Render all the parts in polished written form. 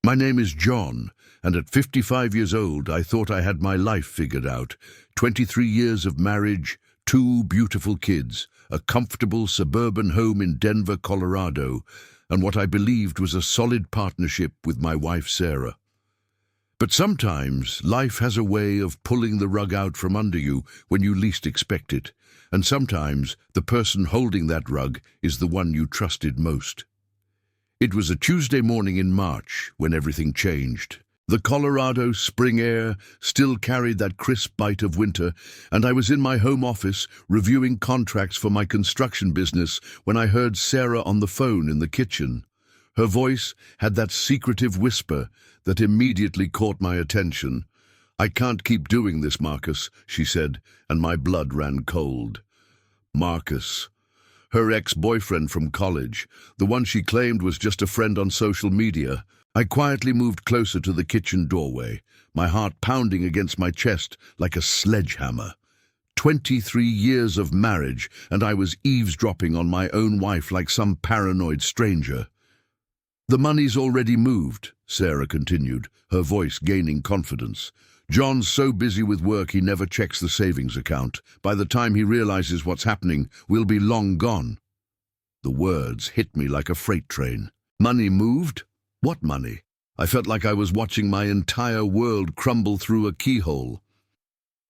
My name is John, and at 55 years old, I thought I had my life figured out. 23 years of marriage, 2 beautiful kids, a comfortable suburban home in Denver, Colorado, and what I believed was a solid partnership with my wife, Sarah. But sometimes life has a way of pulling the rug out from under you when you least expect it, and sometimes the person holding that rug is the one you trusted most. It was a Tuesday morning in March when everything changed. The Colorado spring air still carried that crisp bite of winter, and I was in my home office reviewing contracts for my construction business when I heard Sarah on the phone in the kitchen. Her voice had that secretive whisper that immediately caught my attention. "I can't keep doing this, Marcus," she said, and my blood ran cold. Marcus. Her ex-boyfriend from college, the one she claimed was just a friend on social media. I quietly moved closer to the kitchen doorway, my heart pounding against my chest like a sledgehammer. 23 years of marriage, and I was eavesdropping on my own wife like some paranoid stranger. "The money's already moved," Sarah continued, her voice gaining confidence. "John's so busy with work he never checks the savings account. By the time he realizes what's happening, we'll be long gone." The words hit me like a freight train. Money moved? What money? I felt like I was watching my entire world crumble through a keyhole.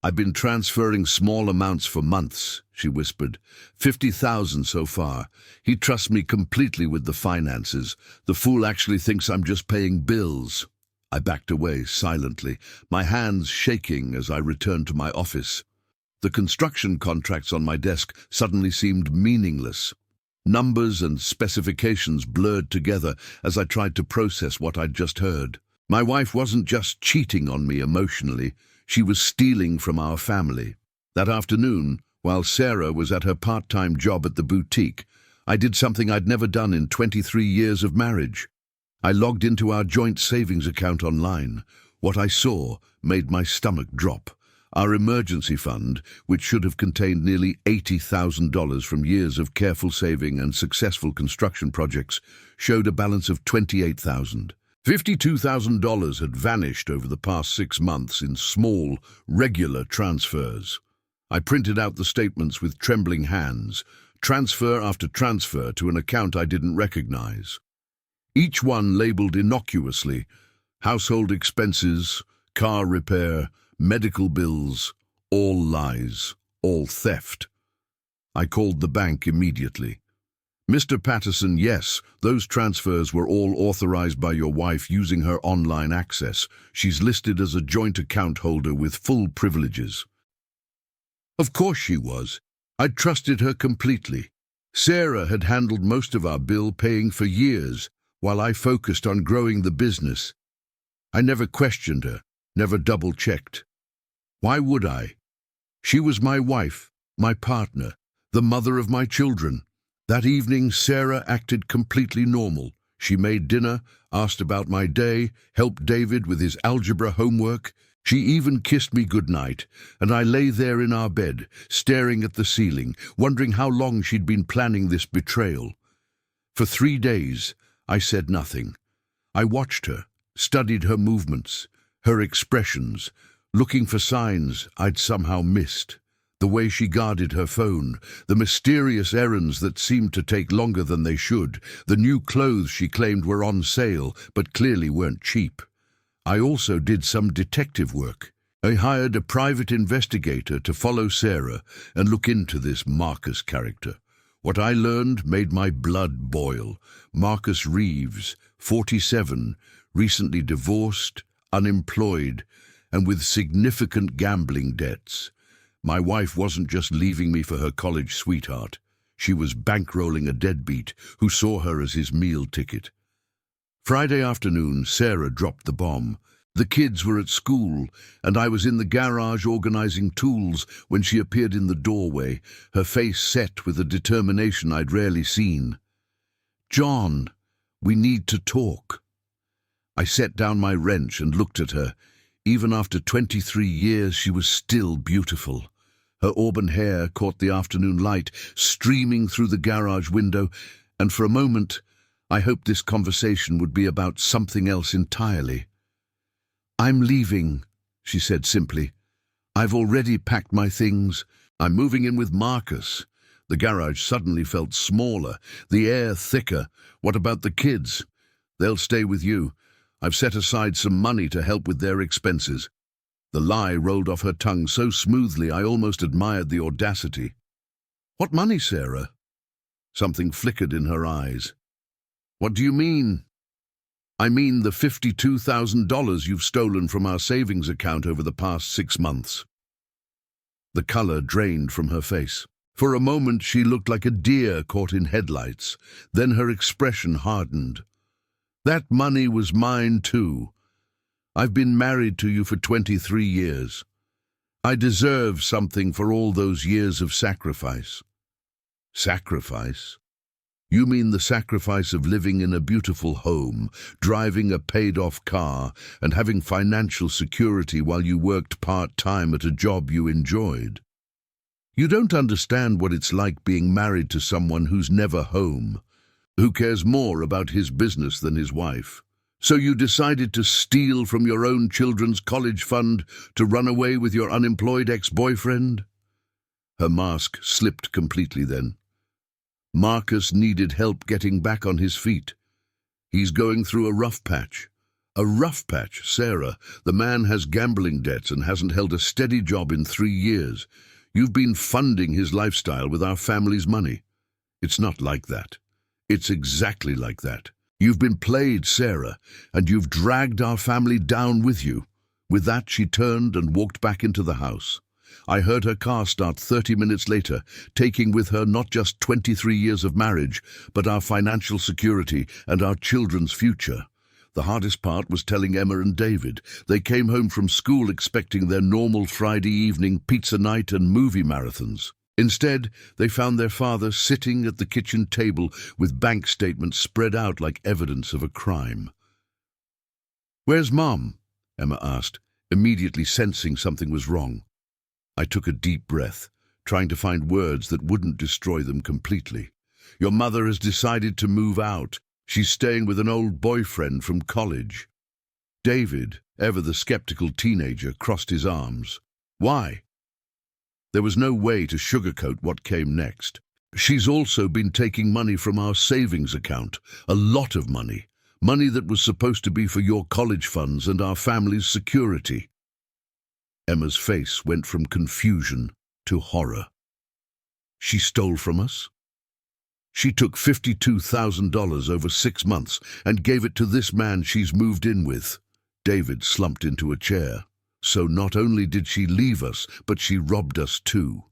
"I've been transferring small amounts for months," she whispered. 50,000 so far. He trusts me completely with the finances. The fool actually thinks I'm just paying bills." I backed away silently, my hands shaking as I returned to my office. The construction contracts on my desk suddenly seemed meaningless. Numbers and specifications blurred together as I tried to process what I'd just heard. My wife wasn't just cheating on me emotionally, she was stealing from our family. That afternoon, while Sarah was at her part-time job at the boutique, I did something I'd never done in 23 years of marriage. I logged into our joint savings account online. What I saw made my stomach drop. Our emergency fund, which should have contained nearly $80,000 from years of careful saving and successful construction projects, showed a balance of $28,000. $52,000 had vanished over the past 6 months in small, regular transfers. I printed out the statements with trembling hands, transfer after transfer to an account I didn't recognize. Each one labeled innocuously: household expenses, car repair, medical bills, all lies, all theft. I called the bank immediately. "Mr. Patterson, yes, those transfers were all authorized by your wife using her online access. She's listed as a joint account holder with full privileges." Of course she was. I'd trusted her completely. Sarah had handled most of our bill paying for years, while I focused on growing the business. I never questioned her, never double-checked. Why would I? She was my wife, my partner, the mother of my children. That evening, Sarah acted completely normal. She made dinner, asked about my day, helped David with his algebra homework. She even kissed me goodnight, and I lay there in our bed, staring at the ceiling, wondering how long she'd been planning this betrayal. For 3 days, I said nothing. I watched her, studied her movements, her expressions, looking for signs I'd somehow missed. The way she guarded her phone, the mysterious errands that seemed to take longer than they should, the new clothes she claimed were on sale but clearly weren't cheap. I also did some detective work. I hired a private investigator to follow Sarah and look into this Marcus character. What I learned made my blood boil. Marcus Reeves, 47, recently divorced, unemployed, and with significant gambling debts. My wife wasn't just leaving me for her college sweetheart. She was bankrolling a deadbeat who saw her as his meal ticket. Friday afternoon, Sarah dropped the bomb. The kids were at school, and I was in the garage organizing tools when she appeared in the doorway, her face set with a determination I'd rarely seen. "John, we need to talk." I set down my wrench and looked at her. Even after 23 years, she was still beautiful. Her auburn hair caught the afternoon light streaming through the garage window, and for a moment, I hoped this conversation would be about something else entirely. "I'm leaving," she said simply. "I've already packed my things. I'm moving in with Marcus." The garage suddenly felt smaller, the air thicker. "What about the kids?" "They'll stay with you. I've set aside some money to help with their expenses." The lie rolled off her tongue so smoothly I almost admired the audacity. "What money, Sarah?" Something flickered in her eyes. "What do you mean?" "I mean the $52,000 you've stolen from our savings account over the past 6 months. The color drained from her face. For a moment she looked like a deer caught in headlights. Then her expression hardened. "That money was mine too. I've been married to you for 23 years. I deserve something for all those years of sacrifice." "Sacrifice? You mean the sacrifice of living in a beautiful home, driving a paid-off car, and having financial security while you worked part-time at a job you enjoyed? You don't understand what it's like being married to someone who's never home, who cares more about his business than his wife. So you decided to steal from your own children's college fund to run away with your unemployed ex-boyfriend?" Her mask slipped completely then. "Marcus needed help getting back on his feet. He's going through a rough patch." "A rough patch, Sarah. The man has gambling debts and hasn't held a steady job in 3 years. You've been funding his lifestyle with our family's money." "It's not like that." "It's exactly like that. You've been played, Sarah, and you've dragged our family down with you." With that, she turned and walked back into the house. I heard her car start 30 minutes later, taking with her not just 23 years of marriage, but our financial security and our children's future. The hardest part was telling Emma and David. They came home from school expecting their normal Friday evening pizza night and movie marathons. Instead, they found their father sitting at the kitchen table with bank statements spread out like evidence of a crime. "Where's Mom?" Emma asked, immediately sensing something was wrong. I took a deep breath, trying to find words that wouldn't destroy them completely. "Your mother has decided to move out. She's staying with an old boyfriend from college." David, ever the skeptical teenager, crossed his arms. "Why?" There was no way to sugarcoat what came next. "She's also been taking money from our savings account, a lot of money. Money that was supposed to be for your college funds and our family's security." Emma's face went from confusion to horror. "She stole from us? She took $52,000 over 6 months and gave it to this man she's moved in with." David slumped into a chair. "So not only did she leave us, but she robbed us too."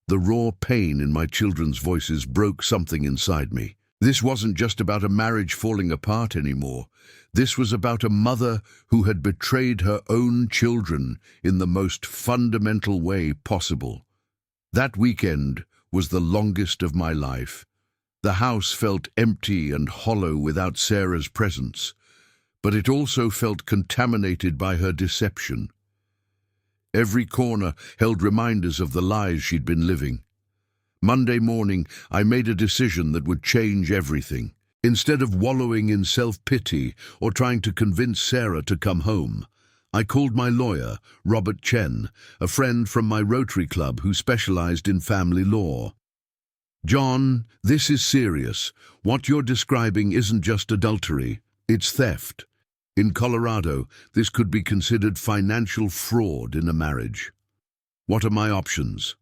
The raw pain in my children's voices broke something inside me. This wasn't just about a marriage falling apart anymore. This was about a mother who had betrayed her own children in the most fundamental way possible. That weekend was the longest of my life. The house felt empty and hollow without Sarah's presence, but it also felt contaminated by her deception. Every corner held reminders of the lies she'd been living. Monday morning, I made a decision that would change everything. Instead of wallowing in self-pity or trying to convince Sarah to come home, I called my lawyer, Robert Chen, a friend from my Rotary Club who specialized in family law. "John, this is serious. What you're describing isn't just adultery, it's theft. In Colorado, this could be considered financial fraud in a marriage. What are my options?"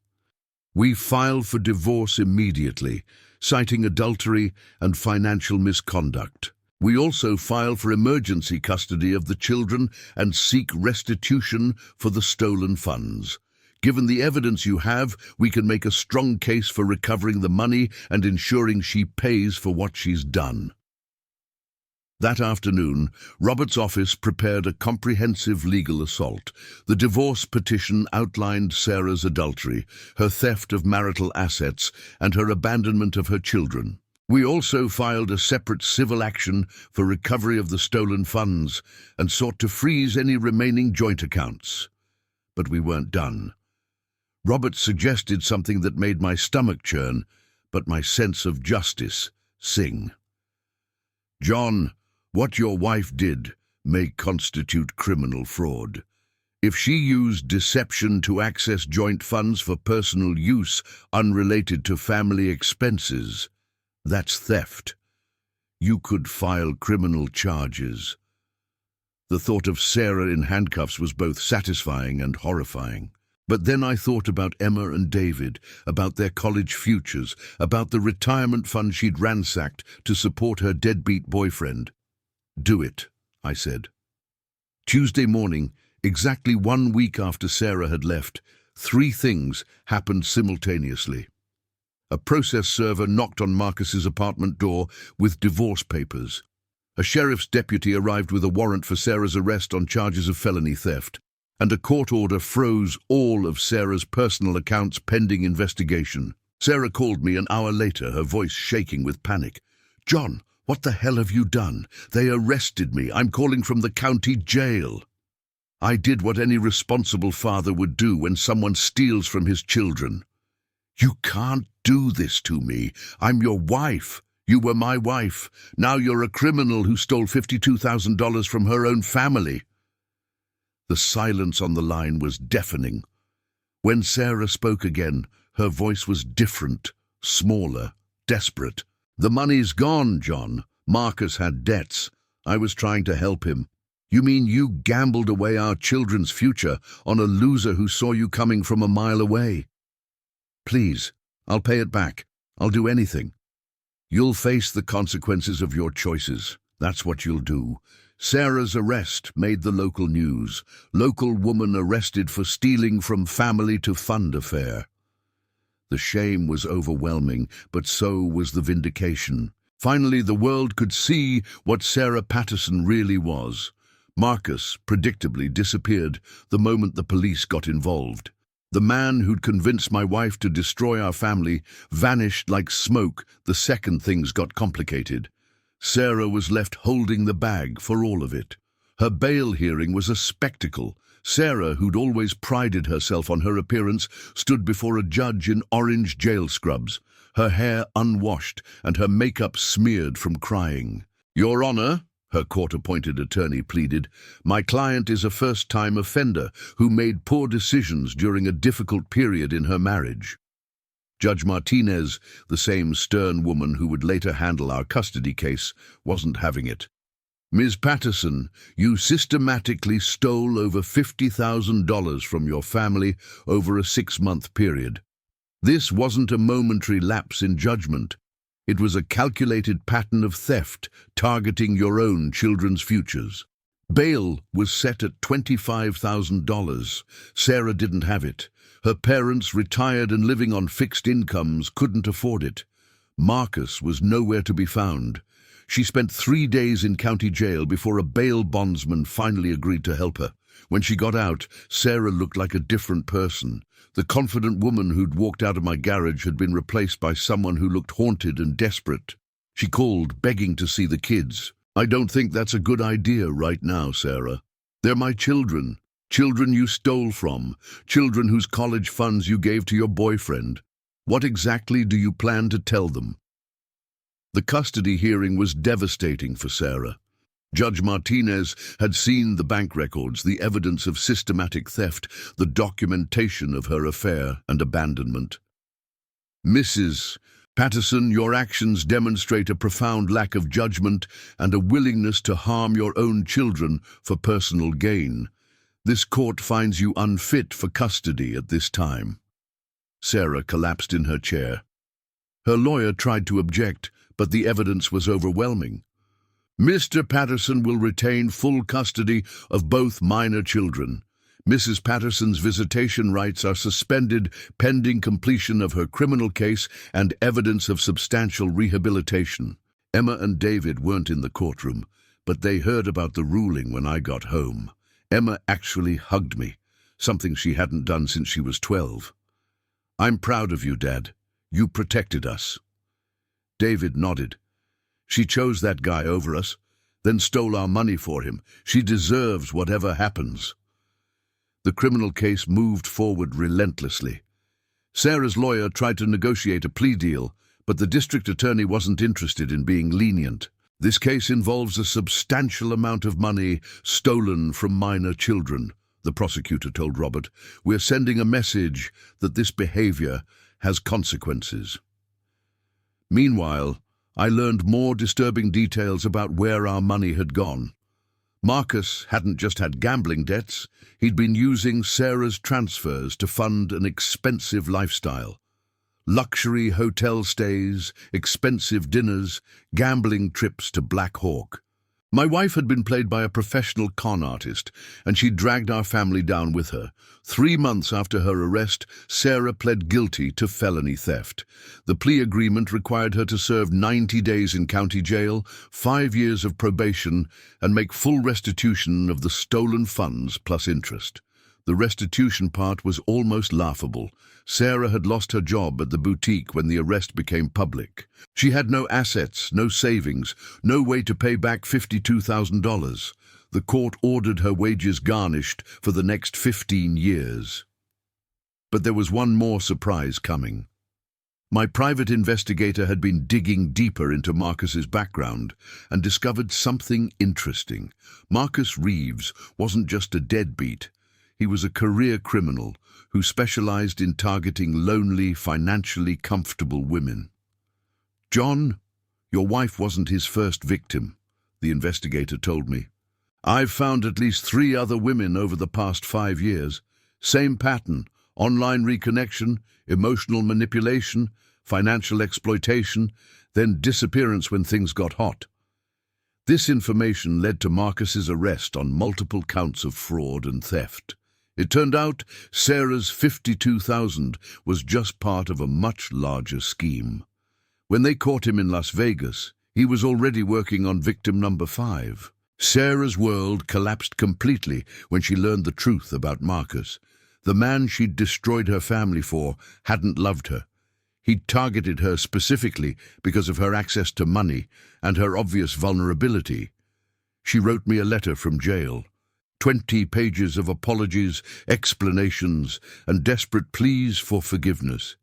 We filed for divorce immediately, citing adultery and financial misconduct. We also filed for emergency custody of the children and seek restitution for the stolen funds. Given the evidence you have, we can make a strong case for recovering the money and ensuring she pays for what she's done. That afternoon, Robert's office prepared a comprehensive legal assault. The divorce petition outlined Sarah's adultery, her theft of marital assets, and her abandonment of her children. We also filed a separate civil action for recovery of the stolen funds and sought to freeze any remaining joint accounts. But we weren't done. Robert suggested something that made my stomach churn, but my sense of justice sing. John, what your wife did may constitute criminal fraud. If she used deception to access joint funds for personal use unrelated to family expenses, that's theft. You could file criminal charges. The thought of Sarah in handcuffs was both satisfying and horrifying. But then I thought about Emma and David, about their college futures, about the retirement fund she'd ransacked to support her deadbeat boyfriend. Do it, I said. Tuesday morning, exactly 1 week after Sarah had left, 3 things happened simultaneously. A process server knocked on Marcus's apartment door with divorce papers. A sheriff's deputy arrived with a warrant for Sarah's arrest on charges of felony theft, and a court order froze all of Sarah's personal accounts pending investigation. Sarah called me an hour later, her voice shaking with panic. "John, what the hell have you done? They arrested me. I'm calling from the county jail." I did what any responsible father would do when someone steals from his children. "You can't do this to me. I'm your wife. You were my wife. Now you're a criminal who stole $52,000 from her own family." The silence on the line was deafening. When Sarah spoke again, her voice was different, smaller, desperate. "The money's gone, John. Marcus had debts. I was trying to help him. You mean you gambled away our children's future on a loser who saw you coming from a mile away? Please, I'll pay it back. I'll do anything. You'll face the consequences of your choices. That's what you'll do." Sarah's arrest made the local news. Local woman arrested for stealing from family to fund affair. The shame was overwhelming, but so was the vindication. Finally, the world could see what Sarah Patterson really was. Marcus, predictably, disappeared the moment the police got involved. The man who'd convinced my wife to destroy our family vanished like smoke the second things got complicated. Sarah was left holding the bag for all of it. Her bail hearing was a spectacle. Sarah, who'd always prided herself on her appearance, stood before a judge in orange jail scrubs, her hair unwashed and her makeup smeared from crying. "Your Honor," her court-appointed attorney pleaded, "my client is a first-time offender who made poor decisions during a difficult period in her marriage." Judge Martinez, the same stern woman who would later handle our custody case, wasn't having it. "Ms. Patterson, you systematically stole over $50,000 from your family over a 6-month period. This wasn't a momentary lapse in judgment. It was a calculated pattern of theft targeting your own children's futures. Bail was set at $25,000. Sarah didn't have it. Her parents, retired and living on fixed incomes, couldn't afford it. Marcus was nowhere to be found. She spent 3 days in county jail before a bail bondsman finally agreed to help her. When she got out, Sarah looked like a different person. The confident woman who'd walked out of my garage had been replaced by someone who looked haunted and desperate. She called, begging to see the kids. "I don't think that's a good idea right now, Sarah. They're my children. Children you stole from. Children whose college funds you gave to your boyfriend. What exactly do you plan to tell them?" The custody hearing was devastating for Sarah. Judge Martinez had seen the bank records, the evidence of systematic theft, the documentation of her affair and abandonment. "Mrs. Patterson, your actions demonstrate a profound lack of judgment and a willingness to harm your own children for personal gain. This court finds you unfit for custody at this time." Sarah collapsed in her chair. Her lawyer tried to object, but the evidence was overwhelming. "Mr. Patterson will retain full custody of both minor children. Mrs. Patterson's visitation rights are suspended pending completion of her criminal case and evidence of substantial rehabilitation." Emma and David weren't in the courtroom, but they heard about the ruling when I got home. Emma actually hugged me, something she hadn't done since she was 12. "I'm proud of you, Dad. You protected us." David nodded. "She chose that guy over us, then stole our money for him. She deserves whatever happens." The criminal case moved forward relentlessly. Sarah's lawyer tried to negotiate a plea deal, but the district attorney wasn't interested in being lenient. This case involves a substantial amount of money stolen from minor children, the prosecutor told Robert. We're sending a message that this behavior has consequences. Meanwhile, I learned more disturbing details about where our money had gone. Marcus hadn't just had gambling debts, he'd been using Sarah's transfers to fund an expensive lifestyle. Luxury hotel stays, expensive dinners, gambling trips to Black Hawk. My wife had been played by a professional con artist, and she dragged our family down with her. 3 months after her arrest, Sarah pled guilty to felony theft. The plea agreement required her to serve 90 days in county jail, 5 years of probation, and make full restitution of the stolen funds plus interest. The restitution part was almost laughable. Sarah had lost her job at the boutique when the arrest became public. She had no assets, no savings, no way to pay back $52,000. The court ordered her wages garnished for the next 15 years. But there was one more surprise coming. My private investigator had been digging deeper into Marcus's background and discovered something interesting. Marcus Reeves wasn't just a deadbeat. He was a career criminal who specialized in targeting lonely, financially comfortable women. John, your wife wasn't his first victim, the investigator told me. I've found at least 3 other women over the past 5 years. Same pattern: online reconnection, emotional manipulation, financial exploitation, then disappearance when things got hot. This information led to Marcus's arrest on multiple counts of fraud and theft. It turned out Sarah's $52,000 was just part of a much larger scheme. When they caught him in Las Vegas, he was already working on victim number 5. Sarah's world collapsed completely when she learned the truth about Marcus. The man she'd destroyed her family for hadn't loved her. He'd targeted her specifically because of her access to money and her obvious vulnerability. She wrote me a letter from jail. 20 pages of apologies, explanations, and desperate pleas for forgiveness.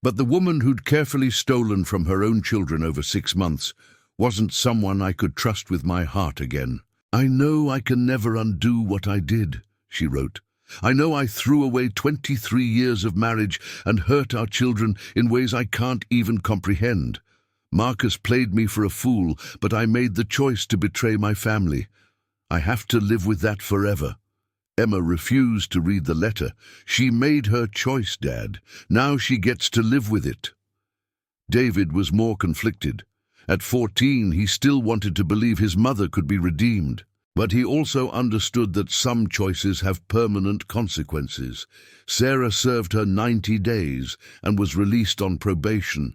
But the woman who'd carefully stolen from her own children over 6 months wasn't someone I could trust with my heart again. I know I can never undo what I did, she wrote. I know I threw away 23 years of marriage and hurt our children in ways I can't even comprehend. Marcus played me for a fool, but I made the choice to betray my family. I have to live with that forever. Emma refused to read the letter. She made her choice, Dad. Now she gets to live with it. David was more conflicted. At 14, he still wanted to believe his mother could be redeemed. But he also understood that some choices have permanent consequences. Sarah served her 90 days and was released on probation.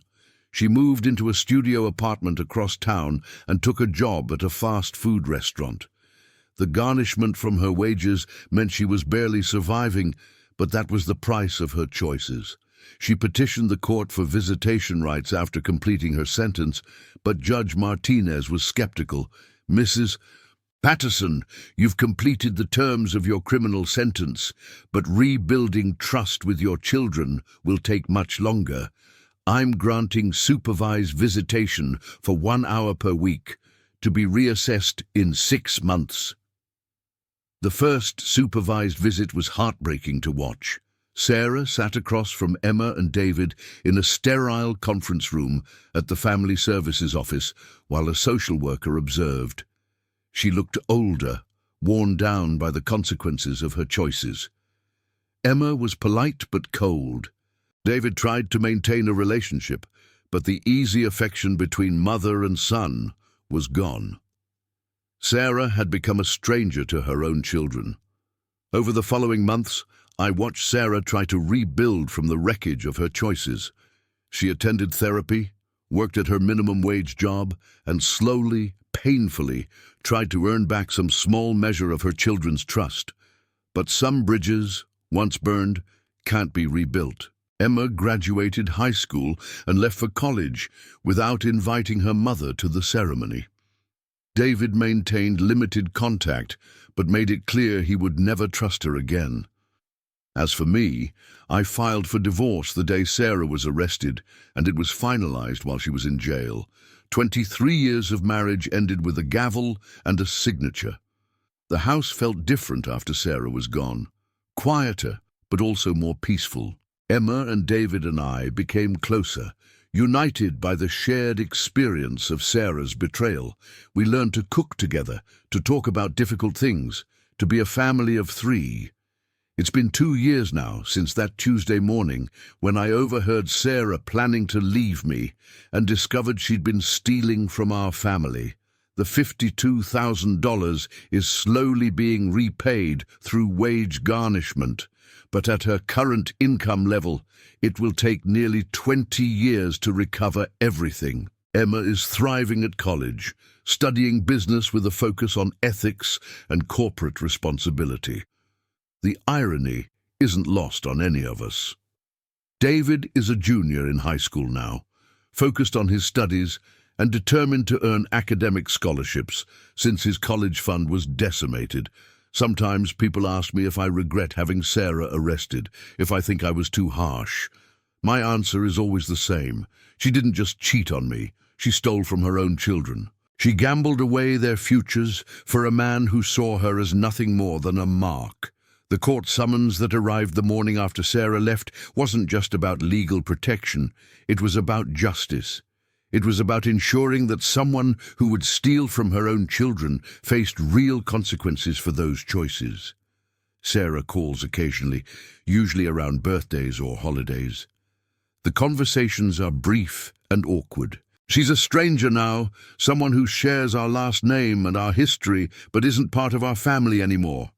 She moved into a studio apartment across town and took a job at a fast food restaurant. The garnishment from her wages meant she was barely surviving, but that was the price of her choices. She petitioned the court for visitation rights after completing her sentence, but Judge Martinez was skeptical. Mrs. Patterson, you've completed the terms of your criminal sentence, but rebuilding trust with your children will take much longer. I'm granting supervised visitation for 1 hour per week, to be reassessed in 6 months. The first supervised visit was heartbreaking to watch. Sarah sat across from Emma and David in a sterile conference room at the Family Services office while a social worker observed. She looked older, worn down by the consequences of her choices. Emma was polite but cold. David tried to maintain a relationship, but the easy affection between mother and son was gone. Sarah had become a stranger to her own children. Over the following months, I watched Sarah try to rebuild from the wreckage of her choices. She attended therapy, worked at her minimum wage job, and slowly, painfully, tried to earn back some small measure of her children's trust. But some bridges, once burned, can't be rebuilt. Emma graduated high school and left for college without inviting her mother to the ceremony. David maintained limited contact, but made it clear he would never trust her again. As for me, I filed for divorce the day Sarah was arrested, and it was finalized while she was in jail. 23 years of marriage ended with a gavel and a signature. The house felt different after Sarah was gone. Quieter, but also more peaceful. Emma and David and I became closer, united by the shared experience of Sarah's betrayal. We learned to cook together, to talk about difficult things, to be a family of three. It's been 2 years now since that Tuesday morning when I overheard Sarah planning to leave me and discovered she'd been stealing from our family. The $52,000 is slowly being repaid through wage garnishment, but at her current income level, it will take nearly 20 years to recover everything. Emma is thriving at college, studying business with a focus on ethics and corporate responsibility. The irony isn't lost on any of us. David is a junior in high school now, focused on his studies and determined to earn academic scholarships since his college fund was decimated. Sometimes people ask me if I regret having Sarah arrested, if I think I was too harsh. My answer is always the same. She didn't just cheat on me, she stole from her own children. She gambled away their futures for a man who saw her as nothing more than a mark. The court summons that arrived the morning after Sarah left wasn't just about legal protection, it was about justice. It was about ensuring that someone who would steal from her own children faced real consequences for those choices. Sarah calls occasionally, usually around birthdays or holidays. The conversations are brief and awkward. She's a stranger now, someone who shares our last name and our history but isn't part of our family anymore.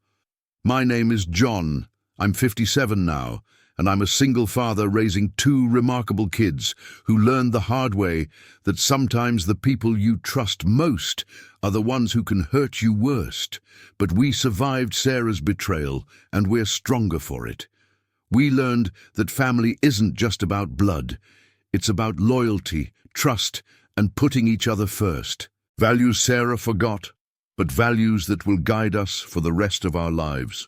My name is John. I'm 57 now, and I'm a single father raising 2 remarkable kids who learned the hard way that sometimes the people you trust most are the ones who can hurt you worst. But we survived Sarah's betrayal, and we're stronger for it. We learned that family isn't just about blood. It's about loyalty, trust, and putting each other first. Values Sarah forgot, but values that will guide us for the rest of our lives.